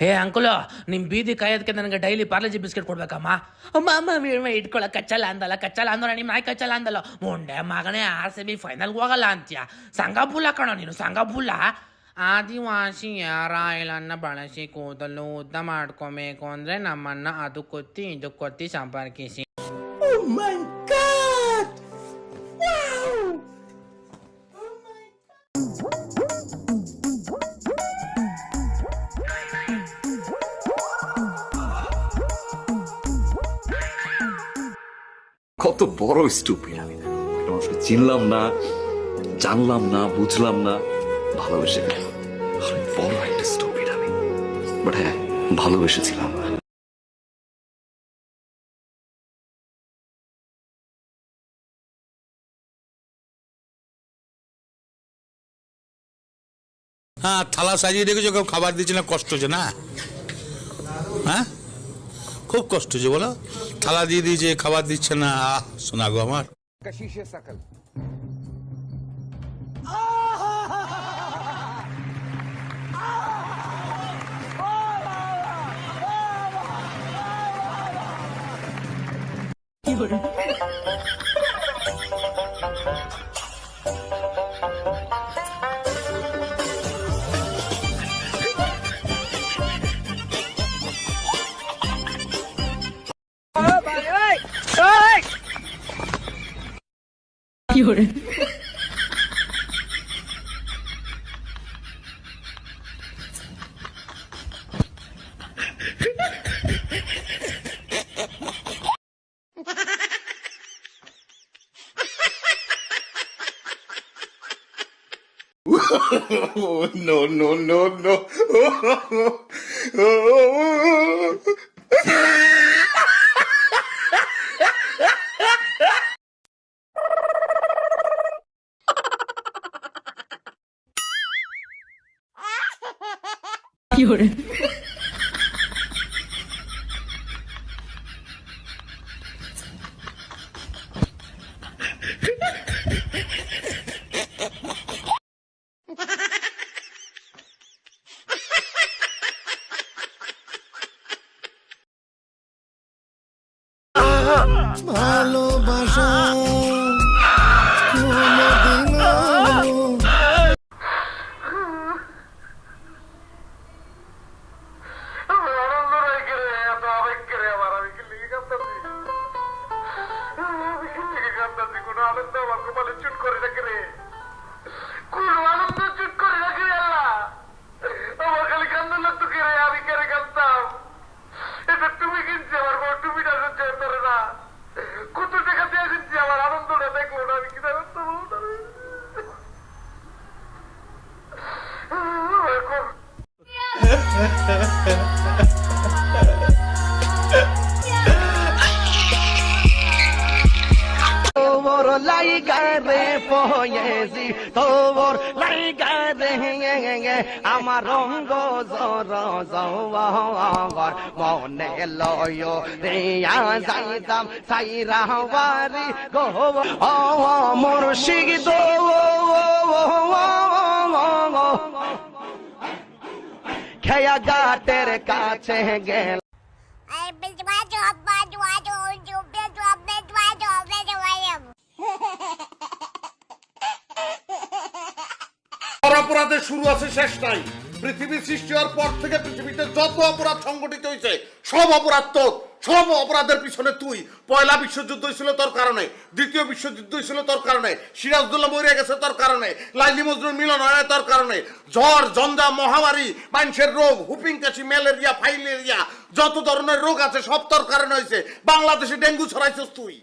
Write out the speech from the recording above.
ಹೇ ಅಂಕುಲು, ನಿಮ್ಮ ಬೀದಿ ಕಾಯೋದಕ್ಕೆ ನನಗೆ ಡೈಲಿ ಪಾರ್ಲೇಜಿ ಬಿಸ್ಕೆಟ್ ಕೊಡ್ಬೇಕಮ್ಮ. ಅಮ್ಮ ಇಟ್ಕೊಳಕ್ ಕಚ್ಚಲ್ಲ ಅಂದಲ್ಲ ನಿಮ್ಮ ನಾಯಿ ಕಚ್ಚಲ್ಲ ಅಂದಲ್ಲ. ಮುಂಡೆ ಮಗನೇ RCB ಫೈನಲ್ಗೆ ಹೋಗಲ್ಲ ಅಂತ್ಯ. ಸಂಘಬುಲ್ಲ ಕಣೋ ನೀನು, ಸಂಘಬುಲ್ಲ. ಆದಿವಾಸಿ ರಾಯಲನ್ನು ಬಳಸಿ ಕೂದಲು ಉದ್ದ ಮಾಡ್ಕೋಬೇಕು ಅಂದರೆ ನಮ್ಮನ್ನ ಅದು ಕೊತ್ತಿ ಇದು ಕೊತ್ತಿ ಸಂಪರ್ಕಿಸಿ. কত বড় স্টুপিড আমি, একটা মানুষকে চিনলাম না, জানলাম না, বুঝলাম না, ভালোবেসে গেলাম। বড় একটা স্টুপিড আমি, বাট হ্যাঁ ভালোবেসেছিলাম। হ্যাঁ, থালা সাজিয়ে রেখেছো, কেউ খাবার দিচ্ছে না, কষ্ট হচ্ছে না? হ্যাঁ, খুব কষ্ট হচ্ছে বলো। থালা দিয়ে দিয়েছে, খাবার দিচ্ছে না। শোনা গো আমার, No. ভালোবাসা আমার রঙ্গ জর মনে লয় রিয়া যাইতাম সাইরা বাড়ি গো মুর্শিদ খেয়া ঘাটের কাছে গেল। অপরাধের শুরু আছে, শেষ নাই। পৃথিবী সৃষ্টি হওয়ার পর থেকে পৃথিবীতে যত অপরাধ সংগঠিত হয়েছে সব অপরাধ তো, সব অপরাধের পিছনে তুই। পয়লা বিশ্বযুদ্ধ হয়েছিল তোর কারণে, দ্বিতীয় বিশ্বযুদ্ধ হয়েছিল তোর কারণে, সিরাজদৌল্লাহ মরে গেছে তোর কারণে, লাইলি মজনুর মিলন হয় তোর কারণে, জ্বর জঞ্জা মহামারী মানুষের রোগ, হুপিং কাশি, ম্যালেরিয়া, ফাইলেরিয়া, যত ধরনের রোগ আছে সব তোর কারণে হয়েছে। বাংলাদেশে ডেঙ্গু ছড়াইছিস তুই।